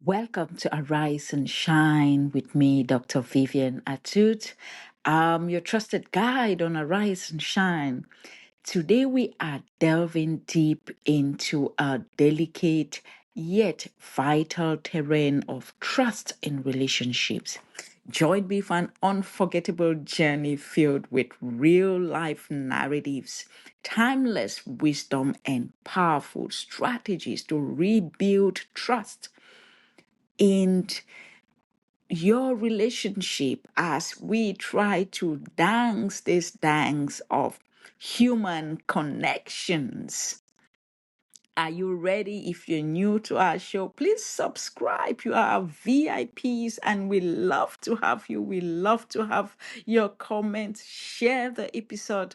Welcome to Arise and Shine with me, Dr. Vivian Atut. I'm your trusted guide on Arise and Shine. Today we are delving deep into a delicate yet vital terrain of trust in relationships. Join me for an unforgettable journey filled with real life narratives, timeless wisdom, and powerful strategies to rebuild trust in your relationship as we try to dance this dance of human connections. Are you ready? If you're new to our show, please subscribe. You are VIPs and we love to have you. We love to have your comments. Share the episode.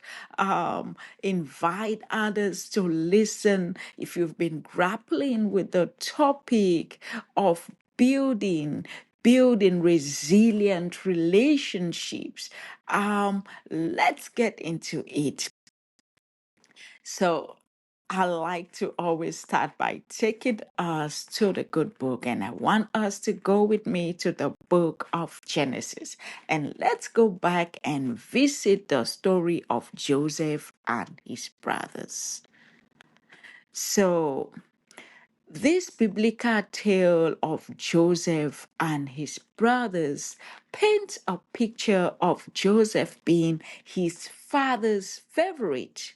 Invite others to listen. If you've been grappling with the topic of building resilient relationships, let's get into it. So I like to always start by taking us to the good book, and I want us to go with me to the book of Genesis. And let's go back and visit the story of Joseph and his brothers. So, this biblical tale of Joseph and his brothers paints a picture of Joseph being his father's favorite.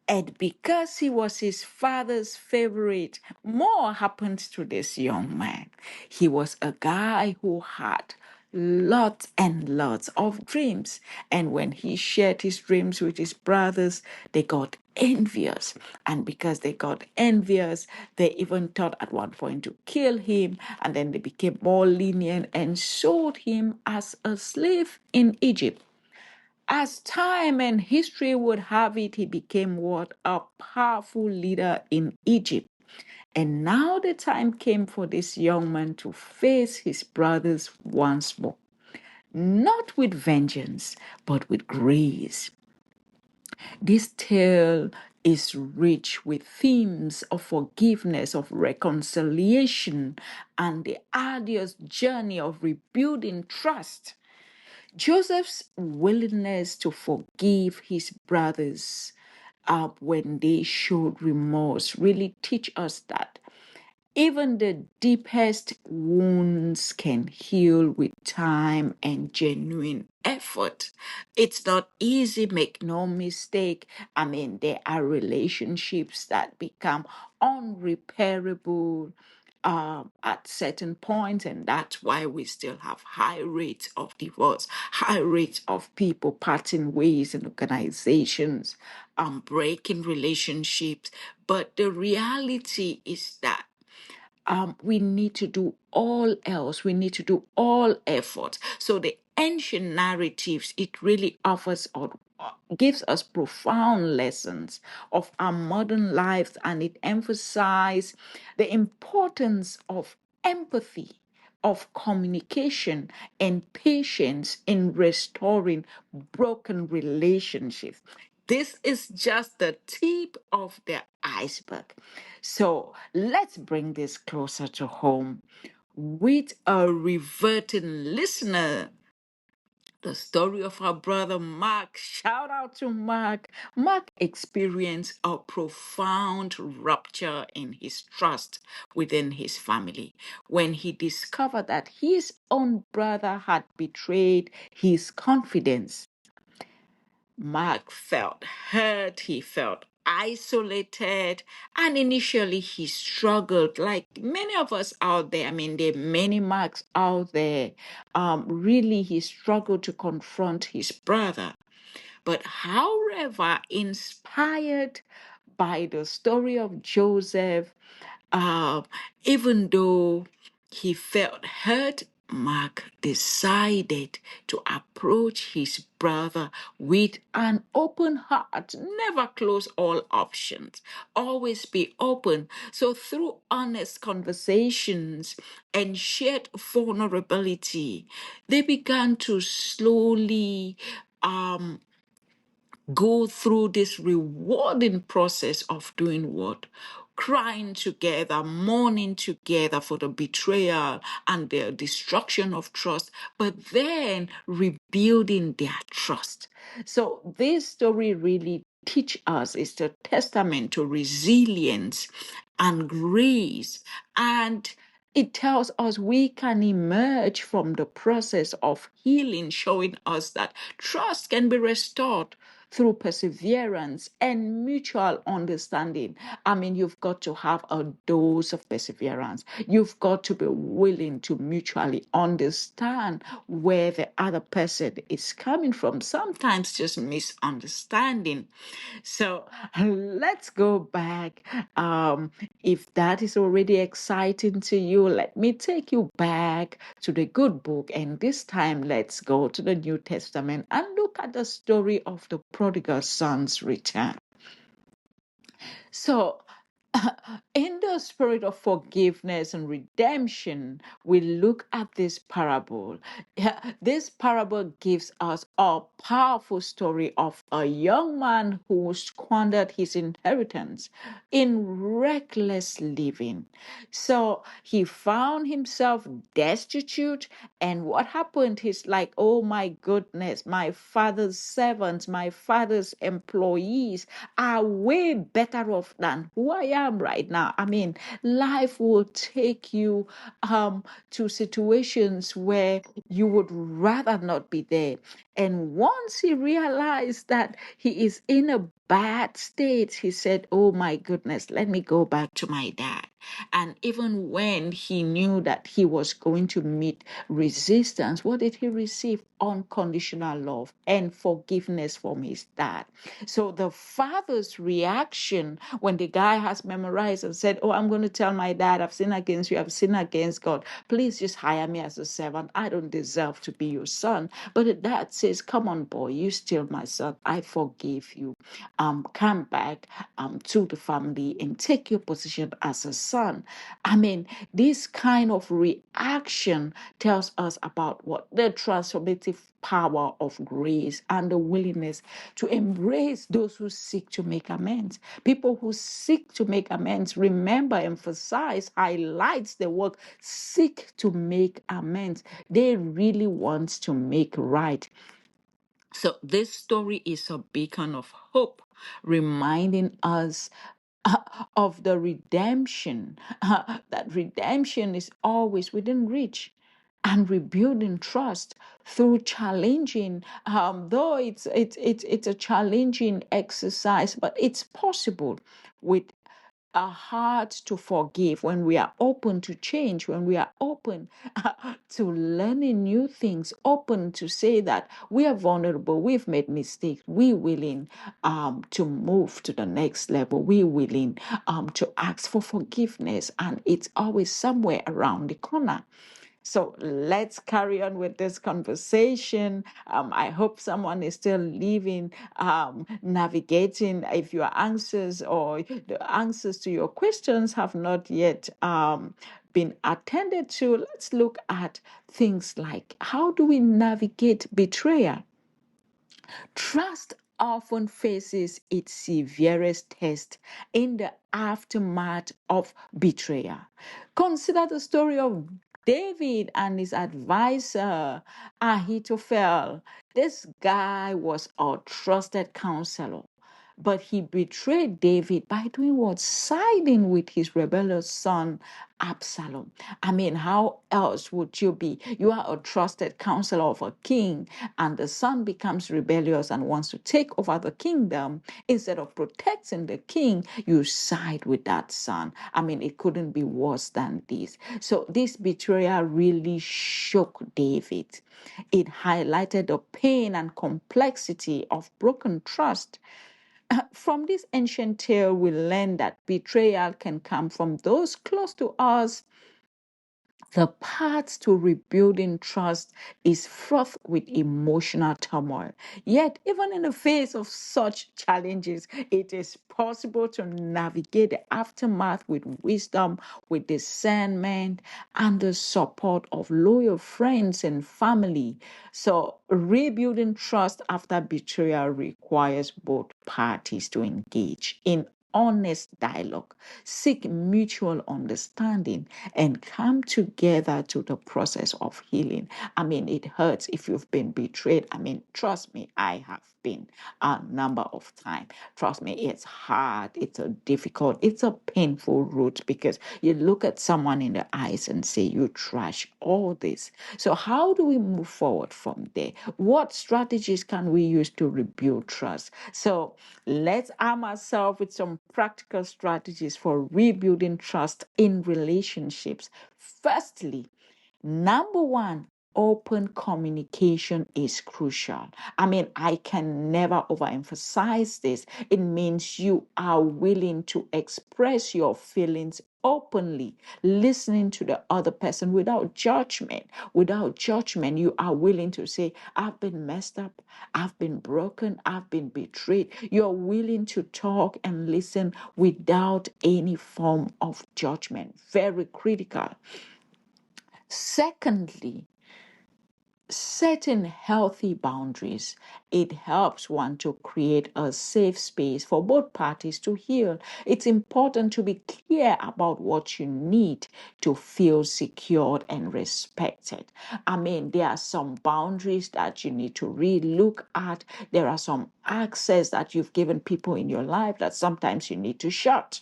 And because he was his father's favorite, more happened to this young man. He was a guy who had lots and lots of dreams. And when he shared his dreams with his brothers, they got envious. And because they got envious, they even thought at one point to kill him. And then they became more lenient and sold him as a slave in Egypt. As time and history would have it, he became what? A powerful leader in Egypt. And now the time came for this young man to face his brothers once more, not with vengeance, but with grace. This tale is rich with themes of forgiveness, of reconciliation, and the arduous journey of rebuilding trust. Joseph's willingness to forgive his brothers when they showed remorse really teach us that even the deepest wounds can heal with time and genuine effort. It's not easy, make no mistake. I mean, there are relationships that become unrepairable at certain points, and that's why we still have high rates of divorce, high rates of people parting ways in organizations, breaking relationships. But the reality is that we need to do all else. We need to do all efforts. So the ancient narratives, it really offers or gives us profound lessons of our modern lives, and it emphasizes the importance of empathy, of communication and patience in restoring broken relationships. This is just the tip of the iceberg. So let's bring this closer to home with a reverting listener. The story of our brother Mark. Shout out to Mark. Mark experienced a profound rupture in his trust within his family when he discovered that his own brother had betrayed his confidence. Mark felt hurt, he felt isolated, and initially he struggled like many of us out there. I mean, there are many Marks out there. Really, he struggled to confront his brother. But however, inspired by the story of Joseph, uh, even though he felt hurt, Mark decided to approach his brother with an open heart. Never close all options. Always be open. So, through honest conversations and shared vulnerability, they began to slowly go through this rewarding process of doing what? crying together, mourning together for the betrayal and the destruction of trust, but then rebuilding their trust. So this story really teach us is the testament to resilience and grace, and it tells us we can emerge from the process of healing, showing us that trust can be restored through perseverance and mutual understanding. I mean, you've got to have a dose of perseverance. You've got to be willing to mutually understand where the other person is coming from. Sometimes just misunderstanding. So let's go back. If that is already exciting to you, let me take you back to the good book. And this time, let's go to the New Testament and look at the story of the prodigal son's return. So, in the spirit of forgiveness and redemption, we look at this parable. This parable gives us a powerful story of a young man who squandered his inheritance in reckless living. So he found himself destitute, and what happened? He's like, oh my goodness, my father's servants, my father's employees are way better off than who I am right now. I mean, life will take you to situations where you would rather not be there. And once he realized that he is in a bad state, he said, oh my goodness, let me go back to my dad. And even when he knew that he was going to meet resistance, what did he receive? Unconditional love and forgiveness from his dad. So the father's reaction when the guy has memorized and said, oh, I'm going to tell my dad, I've sinned against you, I've sinned against God. Please just hire me as a servant. I don't deserve to be your son. But the dad says, come on, boy, you still my son. I forgive you. Come back to the family and take your position as a son. I mean, this kind of reaction tells us about what the transformative power of grace and the willingness to embrace those who seek to make amends. People who seek to make amends, remember, emphasize, highlights the word seek to make amends. They really want to make right. So this story is a beacon of hope, reminding us of the redemption, that redemption is always within reach, and rebuilding trust through challenging, though it's a challenging exercise, but it's possible with a heart to forgive, when we are open to change, when we are open to learning new things, open to say that we are vulnerable, we've made mistakes, we willing to move to the next level, we willing to ask for forgiveness, and it's always somewhere around the corner. So let's carry on with this conversation. I hope someone is still living, navigating. If your answers or the answers to your questions have not yet been attended to, let's look at things like, how do we navigate betrayal? Trust often faces its severest test in the aftermath of betrayal. Consider the story of David and his advisor, Ahithophel. This guy was a trusted counselor, but he betrayed David by doing what? Siding with his rebellious son, Absalom. I mean, how else would you be? You are a trusted counselor of a king, and the son becomes rebellious and wants to take over the kingdom. Instead of protecting the king, you side with that son. I mean, it couldn't be worse than this. So this betrayal really shook David. It highlighted the pain and complexity of broken trust. From this ancient tale, we learn that betrayal can come from those close to us. The path to rebuilding trust is fraught with emotional turmoil. Yet, even in the face of such challenges, it is possible to navigate the aftermath with wisdom, with discernment, and the support of loyal friends and family. So, rebuilding trust after betrayal requires both parties to engage in honest dialogue, seek mutual understanding, and come together to the process of healing. I mean, it hurts if you've been betrayed. I mean, trust me, I have been a number of times. Trust me, it's hard, it's a difficult, it's a painful route, because you look at someone in the eyes and say, you trash all this. So, how do we move forward from there? What strategies can we use to rebuild trust? So, let's arm ourselves with some practical strategies for rebuilding trust in relationships. Firstly, number one, open communication is crucial. I mean, I can never overemphasize this. It means you are willing to express your feelings openly, listening to the other person without judgment. Without judgment, you are willing to say, I've been messed up, I've been broken, I've been betrayed. You're willing to talk and listen without any form of judgment. Very critical. Secondly, setting healthy boundaries. It helps one to create a safe space for both parties to heal. It's important to be clear about what you need to feel secured and respected. I mean, there are some boundaries that you need to really look at. There are some access that you've given people in your life that sometimes you need to shut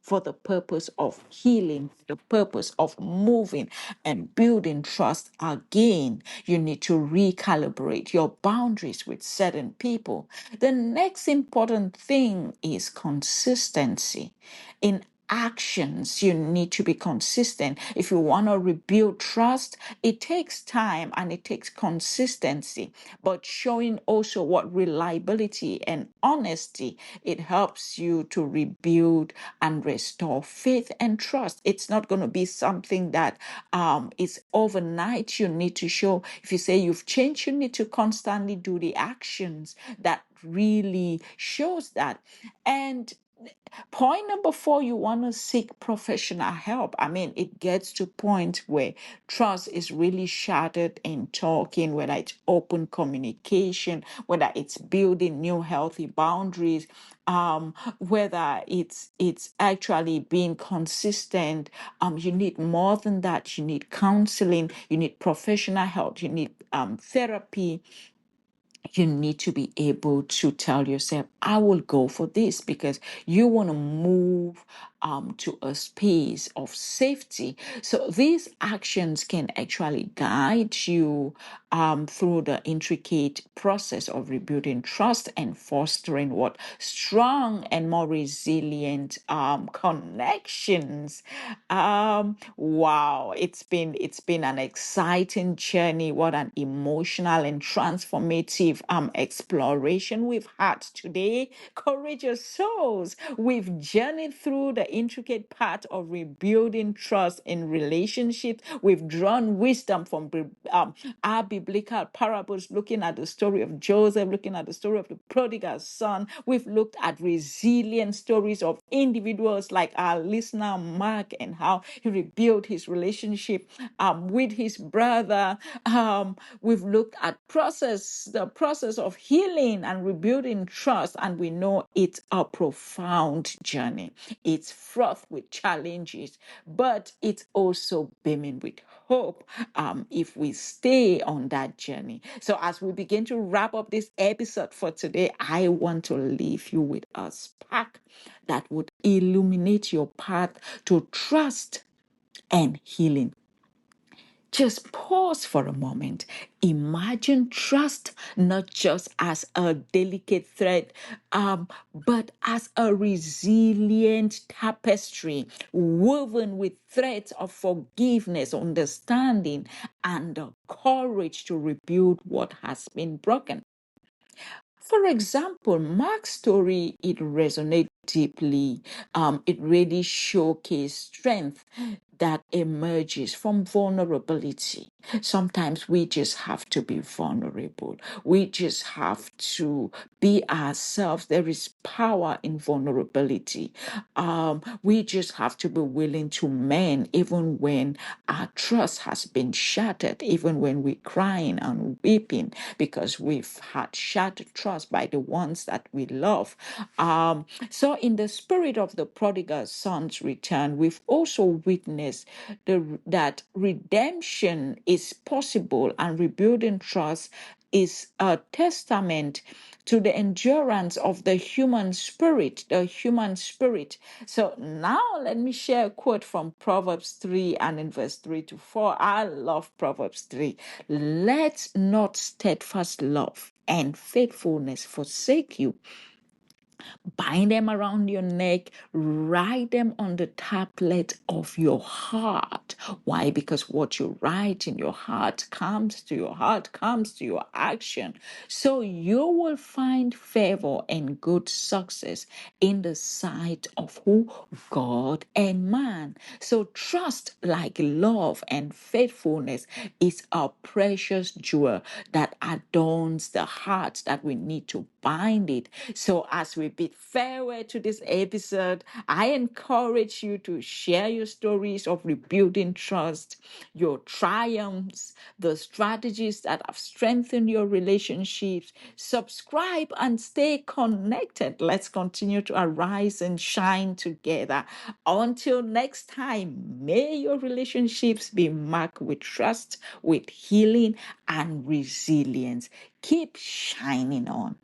for the purpose of healing, the purpose of moving and building trust again. You need to recalibrate your boundaries with certain people. The next important thing is consistency. In actions, you need to be consistent. If you want to rebuild trust, it takes time and it takes consistency, but showing also what reliability and honesty, it helps you to rebuild and restore faith and trust. It's not going to be something that is overnight. You need to show, if you say you've changed, you need to constantly do the actions that really shows that. And point number four, you want to seek professional help. I mean, it gets to point where trust is really shattered in talking, whether it's open communication, whether it's building new healthy boundaries, whether it's actually being consistent. You need more than that. You need counseling, you need professional help, you need therapy. You need to be able to tell yourself, I will go for this, because you want to move to a space of safety. So these actions can actually guide you through the intricate process of rebuilding trust and fostering what strong and more resilient connections. Wow, it's been an exciting journey. What an emotional and transformative exploration we've had today. Courageous souls, we've journeyed through the intricate part of rebuilding trust in relationships. We've drawn wisdom from our biblical parables, looking at the story of Joseph, looking at the story of the prodigal son. We've looked at resilient stories of individuals like our listener Mark, and how he rebuilt his relationship with his brother. We've looked at the process of healing and rebuilding trust, and we know it's a profound journey. It's fraught with challenges, but it's also beaming with hope if we stay on that journey. So, as we begin to wrap up this episode for today, I want to leave you with a spark that would illuminate your path to trust and healing. Just pause for a moment. Imagine trust not just as a delicate thread, but as a resilient tapestry woven with threads of forgiveness, understanding, and the courage to rebuild what has been broken. For example, Mark's story, it resonates deeply. It really showcases strength that emerges from vulnerability. Sometimes we just have to be vulnerable. We just have to be ourselves. There is power in vulnerability. We just have to be willing to mend even when our trust has been shattered, even when we're crying and weeping because we've had shattered trust by the ones that we love. So, in the spirit of the prodigal son's return, we've also witnessed that redemption is possible and rebuilding trust is a testament to the endurance of the human spirit, the human spirit. So now let me share a quote from Proverbs 3 and in verse 3 to 4. I love Proverbs 3. Let not steadfast love and faithfulness forsake you. Bind them around your neck, write them on the tablet of your heart. Why? Because what you write in your heart comes to your heart, comes to your action. So you will find favor and good success in the sight of who? God and man. So trust, like love and faithfulness, is a precious jewel that adorns the heart that we need to bind it. So as we bid farewell to this episode, I encourage you to share your stories of rebuilding trust, your triumphs, the strategies that have strengthened your relationships. Subscribe and stay connected. Let's continue to arise and shine together. Until next time, may your relationships be marked with trust, with healing, and resilience. Keep shining on.